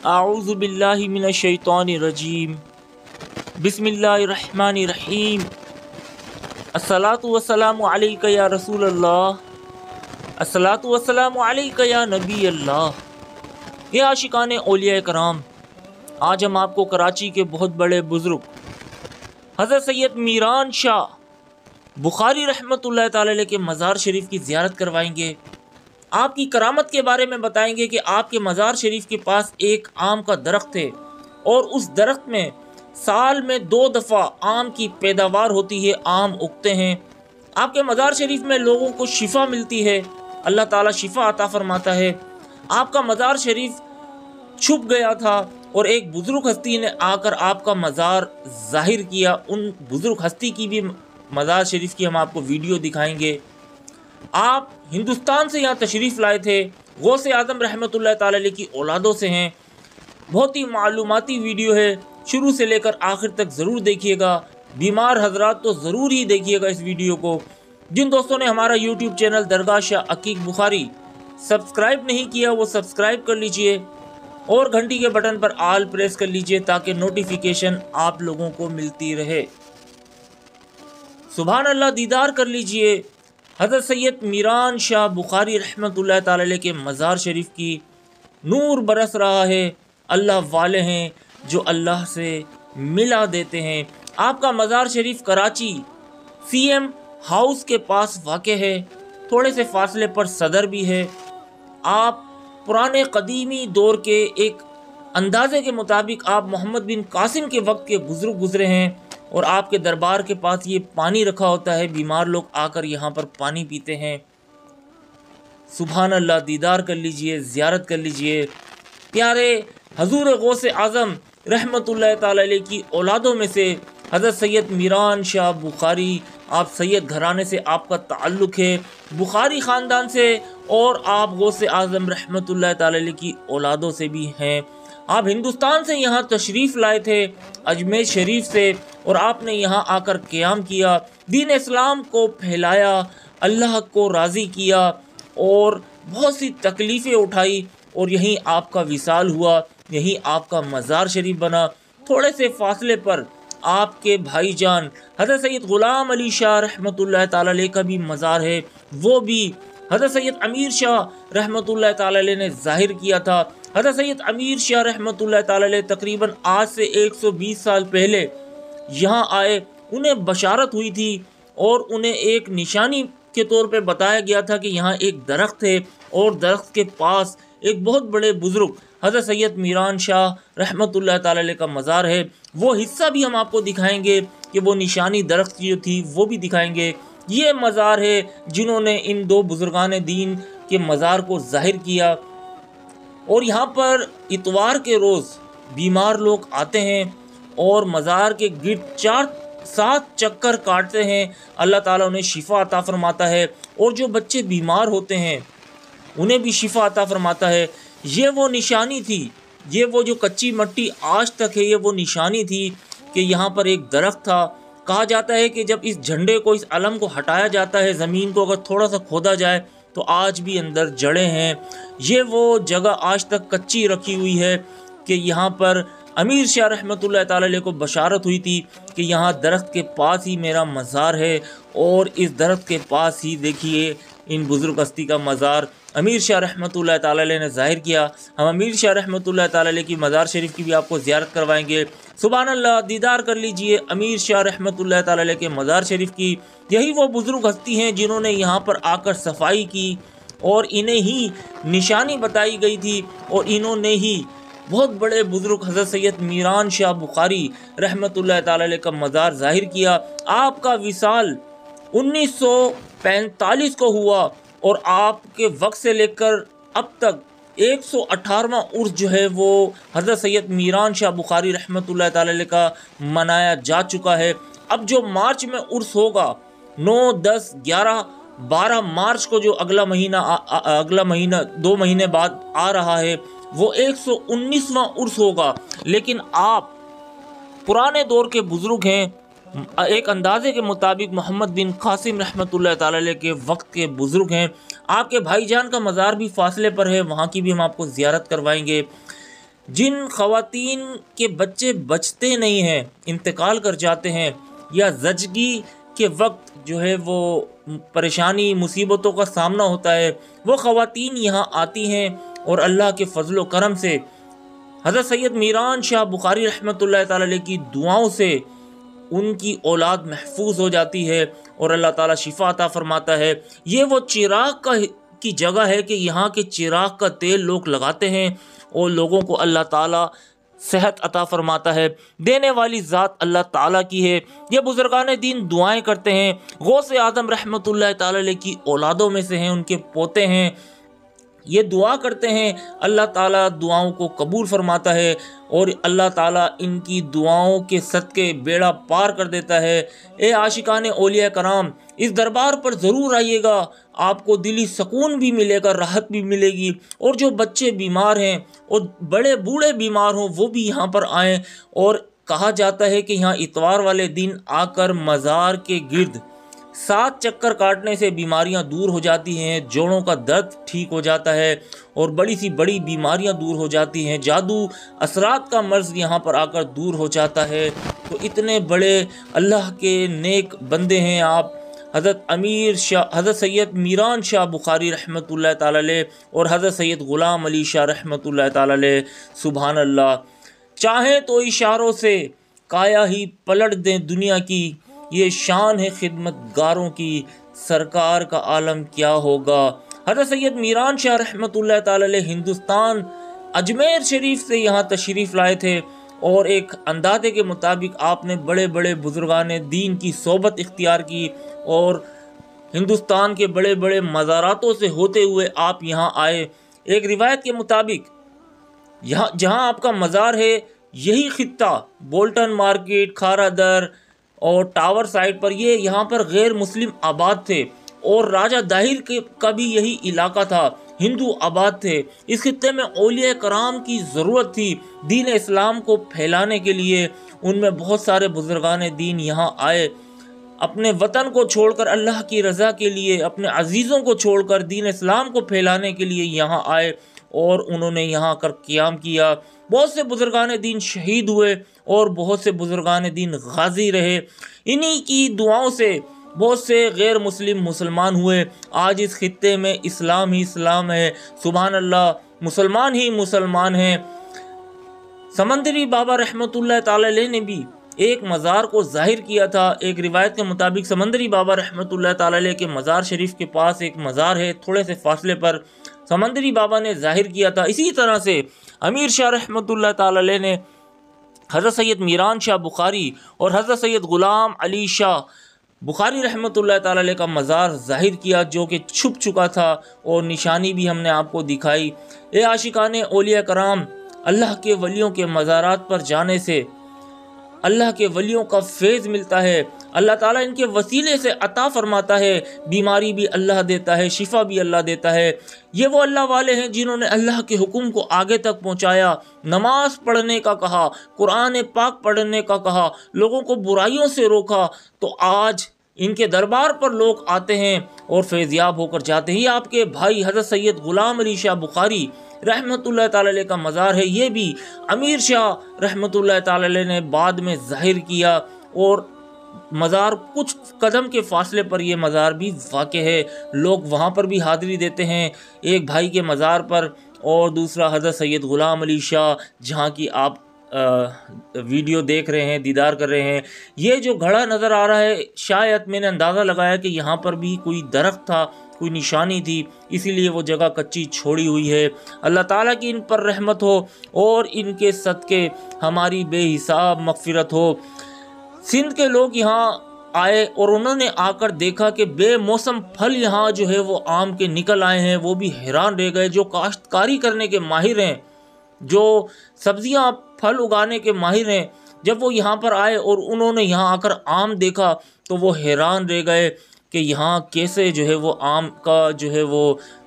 اعوذ باللہ من الشیطان الرجیم بسم اللہ الرحمن الرحیم الصلاۃ والسلام علیک یا رسول اللہ الصلاۃ والسلام علیک یا نبی اللہ۔ یہ عاشقان اولیاء کرام، آج ہم آپ کو کراچی کے بہت بڑے بزرگ حضرت سید میران شاہ بخاری رحمۃ اللہ تعالی علیہ کے مزار شریف کی زیارت کروائیں گے۔ آپ کی کرامت کے بارے میں بتائیں گے کہ آپ کے مزار شریف کے پاس ایک آم کا درخت ہے اور اس درخت میں سال میں 2 دفعہ آم کی پیداوار ہوتی ہے، آم اگتے ہیں۔ آپ کے مزار شریف میں لوگوں کو شفا ملتی ہے، اللہ تعالیٰ شفا عطا فرماتا ہے۔ آپ کا مزار شریف چھپ گیا تھا اور ایک بزرگ ہستی نے آ کر آپ کا مزار ظاہر کیا۔ ان بزرگ ہستی کی بھی مزار شریف کی ہم آپ کو ویڈیو دکھائیں گے۔ آپ ہندوستان سے یہاں تشریف لائے تھے، غوث اعظم رحمۃ اللہ تعالی علیہ کی اولادوں سے ہیں۔ بہت ہی معلوماتی ویڈیو ہے، شروع سے لے کر آخر تک ضرور دیکھیے گا۔ بیمار حضرات تو ضرور ہی دیکھیے گا اس ویڈیو کو۔ جن دوستوں نے ہمارا یوٹیوب چینل درگاہ شاہ عقیق بخاری سبسکرائب نہیں کیا وہ سبسکرائب کر لیجئے اور گھنٹی کے بٹن پر آل پریس کر لیجئے تاکہ نوٹیفیکیشن آپ لوگوں کو ملتی رہے۔ سبحان اللہ، دیدار کر لیجئے حضرت سید میران شاہ بخاری رحمۃ اللہ تعالی علیہ کے مزار شریف کی۔ نور برس رہا ہے، اللہ والے ہیں جو اللہ سے ملا دیتے ہیں۔ آپ کا مزار شریف کراچی سی ایم ہاؤس کے پاس واقع ہے، تھوڑے سے فاصلے پر صدر بھی ہے۔ آپ پرانے قدیمی دور کے ایک اندازے کے مطابق آپ محمد بن قاسم کے وقت کے بزرگ گزرے ہیں اور آپ کے دربار کے پاس یہ پانی رکھا ہوتا ہے، بیمار لوگ آ کر یہاں پر پانی پیتے ہیں۔ سبحان اللہ، دیدار کر لیجئے، زیارت کر لیجئے۔ پیارے حضور غوث اعظم رحمۃ اللہ تعالی علیہ کی اولادوں میں سے حضرت سید میران شاہ بخاری، آپ سید گھرانے سے آپ کا تعلق ہے، بخاری خاندان سے، اور آپ غوث اعظم رحمۃ اللہ تعالی علیہ کی اولادوں سے بھی ہیں۔ آپ ہندوستان سے یہاں تشریف لائے تھے، اجمیر شریف سے، اور آپ نے یہاں آ کر قیام کیا، دین اسلام کو پھیلایا، اللہ کو راضی کیا اور بہت سی تکلیفیں اٹھائی، اور یہیں آپ کا وصال ہوا، یہیں آپ کا مزار شریف بنا۔ تھوڑے سے فاصلے پر آپ کے بھائی جان حضرت سید غلام علی شاہ رحمۃ اللہ تعالی علیہ کا بھی مزار ہے، وہ بھی حضرت سید امیر شاہ رحمۃ اللہ تعالی علیہ نے ظاہر کیا تھا۔ حضرت سید امیر شاہ رحمۃ اللہ تعالی علیہ تقریباً آج سے 120 سال پہلے یہاں آئے، انہیں بشارت ہوئی تھی اور انہیں ایک نشانی کے طور پہ بتایا گیا تھا کہ یہاں ایک درخت ہے اور درخت کے پاس ایک بہت بڑے بزرگ حضرت سید میران شاہ رحمۃ اللہ تعالی علیہ کا مزار ہے۔ وہ حصہ بھی ہم آپ کو دکھائیں گے کہ وہ نشانی درخت جو تھی وہ بھی دکھائیں گے۔ یہ مزار ہے جنہوں نے ان 2 بزرگان دین کے مزار کو ظاہر کیا، اور یہاں پر اتوار کے روز بیمار لوگ آتے ہیں اور مزار کے گرد 4-7 چکر کاٹتے ہیں، اللہ تعالیٰ انہیں شفا عطا فرماتا ہے، اور جو بچے بیمار ہوتے ہیں انہیں بھی شفا عطا فرماتا ہے۔ یہ وہ نشانی تھی، یہ وہ جو کچی مٹی آج تک ہے، یہ وہ نشانی تھی کہ یہاں پر ایک درخت تھا۔ کہا جاتا ہے کہ جب اس جھنڈے کو، اس علم کو ہٹایا جاتا ہے، زمین کو اگر تھوڑا سا کھودا جائے تو آج بھی اندر جڑیں ہیں۔ یہ وہ جگہ آج تک کچی رکھی ہوئی ہے کہ یہاں پر امیر شاہ رحمۃ اللہ تعالی علیہ کو بشارت ہوئی تھی کہ یہاں درخت کے پاس ہی میرا مزار ہے، اور اس درخت کے پاس ہی دیکھیے ان بزرگ ہستی کا مزار امیر شاہ رحمۃ اللہ تعالی علیہ نے ظاہر کیا۔ ہم امیر شاہ رحمۃ اللہ تعالی علیہ کی مزار شریف کی بھی آپ کو زیارت کروائیں گے۔ سبحان اللہ، دیدار کر لیجئے امیر شاہ رحمۃ اللہ تعالی علیہ کے مزار شریف کی۔ یہی وہ بزرگ ہستی ہیں جنہوں نے یہاں پر آ کر صفائی کی، اور انہیں ہی نشانی بتائی گئی تھی، اور انہوں نے ہی بہت بڑے بزرگ حضرت سید میران شاہ بخاری رحمۃ اللہ تعالی علیہ کا مزار ظاہر کیا۔ آپ کا وصال 1945 کو ہوا، اور آپ کے وقت سے لے کر اب تک 118واں عرس جو ہے وہ حضرت سید میران شاہ بخاری رحمۃ اللہ تعالی علیہ کا منایا جا چکا ہے۔ اب جو مارچ میں عرس ہوگا، 9، 10، 11، 12 مارچ کو جو اگلا مہینہ 2 مہینے بعد آ رہا ہے، وہ 119واں عرس ہوگا۔ لیکن آپ پرانے دور کے بزرگ ہیں، ایک اندازے کے مطابق محمد بن قاسم رحمۃ اللہ تعالی علیہ کے وقت کے بزرگ ہیں۔ آپ کے بھائی جان کا مزار بھی فاصلے پر ہے، وہاں کی بھی ہم آپ کو زیارت کروائیں گے۔ جن خواتین کے بچے بچتے نہیں ہیں، انتقال کر جاتے ہیں، یا زچگی کے وقت جو ہے وہ پریشانی مصیبتوں کا سامنا ہوتا ہے، وہ خواتین یہاں آتی ہیں اور اللہ کے فضل و کرم سے حضرت سید میران شاہ بخاری رحمۃ اللہ تعالی علیہ کی دعاؤں سے ان کی اولاد محفوظ ہو جاتی ہے اور اللہ تعالیٰ شفا عطا فرماتا ہے۔ یہ وہ چراغ کی جگہ ہے کہ یہاں کے چراغ کا تیل لوگ لگاتے ہیں اور لوگوں کو اللہ تعالیٰ صحت عطا فرماتا ہے۔ دینے والی ذات اللہ تعالیٰ کی ہے۔ یہ بزرگان دین دعائیں کرتے ہیں۔ غوث اعظم رحمۃ اللہ تعالی علیہ کی اولادوں میں سے ہیں، ان کے پوتے ہیں، یہ دعا کرتے ہیں، اللہ تعالیٰ دعاؤں کو قبول فرماتا ہے اور اللہ تعالیٰ ان کی دعاؤں کے صدقے بیڑا پار کر دیتا ہے۔ اے عاشقان اولیاء کرام، اس دربار پر ضرور آئیے گا، آپ کو دلی سکون بھی ملے گا، راحت بھی ملے گی، اور جو بچے بیمار ہیں اور بڑے بوڑھے بیمار ہوں وہ بھی یہاں پر آئیں۔ اور کہا جاتا ہے کہ یہاں اتوار والے دن آ کر مزار کے گرد 7 چکر کاٹنے سے بیماریاں دور ہو جاتی ہیں، جوڑوں کا درد ٹھیک ہو جاتا ہے اور بڑی سی بڑی بیماریاں دور ہو جاتی ہیں، جادو اثرات کا مرض یہاں پر آ کر دور ہو جاتا ہے۔ تو اتنے بڑے اللہ کے نیک بندے ہیں آپ، حضرت سید میران شاہ بخاری رحمۃ اللہ تعالی علیہ اور حضرت سید غلام علی شاہ رحمۃ اللہ تعالی علیہ۔ سبحان اللہ، چاہیں تو اشاروں سے کایا ہی پلٹ دیں دنیا کی، یہ شان ہے خدمت گاروں کی، سرکار کا عالم کیا ہوگا۔ حضرت سید میران شاہ رحمۃ اللہ تعالی علیہ ہندوستان اجمیر شریف سے یہاں تشریف لائے تھے، اور ایک اندازے کے مطابق آپ نے بڑے بڑے بزرگان دین کی صحبت اختیار کی اور ہندوستان کے بڑے بڑے مزاراتوں سے ہوتے ہوئے آپ یہاں آئے۔ ایک روایت کے مطابق جہاں آپ کا مزار ہے یہی خطہ بولٹن مارکیٹ، کھارا در اور ٹاور سائٹ پر یہاں پر غیر مسلم آباد تھے، اور راجہ داہر کا بھی یہی علاقہ تھا، ہندو آباد تھے۔ اس خطے میں اولیاء کرام کی ضرورت تھی دین اسلام کو پھیلانے کے لیے۔ ان میں بہت سارے بزرگان دین یہاں آئے، اپنے وطن کو چھوڑ کر اللہ کی رضا کے لیے، اپنے عزیزوں کو چھوڑ کر دین اسلام کو پھیلانے کے لیے یہاں آئے، اور انہوں نے یہاں کر قیام کیا۔ بہت سے بزرگان دین شہید ہوئے اور بہت سے بزرگان دین غازی رہے۔ انہی کی دعاؤں سے بہت سے غیر مسلم مسلمان ہوئے۔ آج اس خطے میں اسلام ہی اسلام ہے، سبحان اللہ، مسلمان ہی مسلمان ہیں۔ سمندری بابا رحمۃ اللہ تعالی علیہ نے بھی ایک مزار کو ظاہر کیا تھا۔ ایک روایت کے مطابق سمندری بابا رحمۃ اللہ تعالی علیہ کے مزار شریف کے پاس ایک مزار ہے، تھوڑے سے فاصلے پر سمندری بابا نے ظاہر کیا تھا۔ اسی طرح سے امیر شاہ رحمۃ اللہ تعالی علیہ نے حضرت سید میران شاہ بخاری اور حضرت سید غلام علی شاہ بخاری رحمۃ اللہ تعالی علیہ کا مزار ظاہر کیا، جو کہ چھپ چکا تھا، اور نشانی بھی ہم نے آپ کو دکھائی۔ اے عاشقان اولیاء کرام، اللہ کے ولیوں کے مزارات پر جانے سے اللہ کے ولیوں کا فیض ملتا ہے، اللہ تعالیٰ ان کے وسیلے سے عطا فرماتا ہے، بیماری بھی اللہ دیتا ہے، شفا بھی اللہ دیتا ہے۔ یہ وہ اللہ والے ہیں جنہوں نے اللہ کے حکم کو آگے تک پہنچایا، نماز پڑھنے کا کہا، قرآن پاک پڑھنے کا کہا، لوگوں کو برائیوں سے روکا، تو آج ان کے دربار پر لوگ آتے ہیں اور فیضیاب ہو کر جاتے ہیں۔ یہ آپ کے بھائی حضرت سید غلام علی شاہ بخاری رحمۃ اللہ تعالی علیہ کا مزار ہے، یہ بھی امیر شاہ رحمۃ اللہ تعالی علیہ نے بعد میں ظاہر کیا، اور مزار کچھ قدم کے فاصلے پر یہ مزار بھی واقع ہے، لوگ وہاں پر بھی حاضری دیتے ہیں، ایک بھائی کے مزار پر، اور دوسرا حضرت سید غلام علی شاہ جہاں کی آپ ویڈیو دیکھ رہے ہیں، دیدار کر رہے ہیں۔ یہ جو گھڑا نظر آ رہا ہے، شاید میں نے اندازہ لگایا کہ یہاں پر بھی کوئی درخت تھا، کوئی نشانی تھی، اسی لیے وہ جگہ کچی چھوڑی ہوئی ہے۔ اللہ تعالیٰ کی ان پر رحمت ہو اور ان کے صدقے ہماری بے حساب مغفرت ہو۔ سندھ کے لوگ یہاں آئے اور انہوں نے آ کر دیکھا کہ بے موسم پھل یہاں جو ہے وہ آم کے نکل آئے ہیں، وہ بھی حیران رہ گئے۔ جو کاشتکاری کرنے کے ماہر ہیں، جو سبزیاں پھل اگانے کے ماہر ہیں، جب وہ یہاں پر آئے اور انہوں نے یہاں آ کر آم دیکھا تو وہ حیران رہ گئے کہ یہاں کیسے جو ہے وہ آم کا جو ہے وہ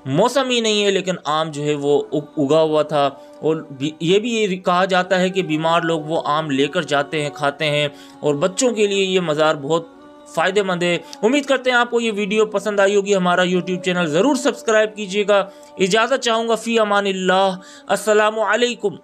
موسم ہی نہیں ہے، لیکن آم جو ہے وہ اگا ہوا تھا۔ اور یہ بھی کہا جاتا ہے کہ بیمار لوگ وہ آم لے کر جاتے ہیں، کھاتے ہیں، اور بچوں کے لیے یہ مزار بہت فائدہ مند ہے۔ امید کرتے ہیں آپ کو یہ ویڈیو پسند آئی ہوگی۔ ہمارا یوٹیوب چینل ضرور سبسکرائب کیجیے گا۔ اجازت چاہوں گا، فی امان اللہ، السلام علیکم۔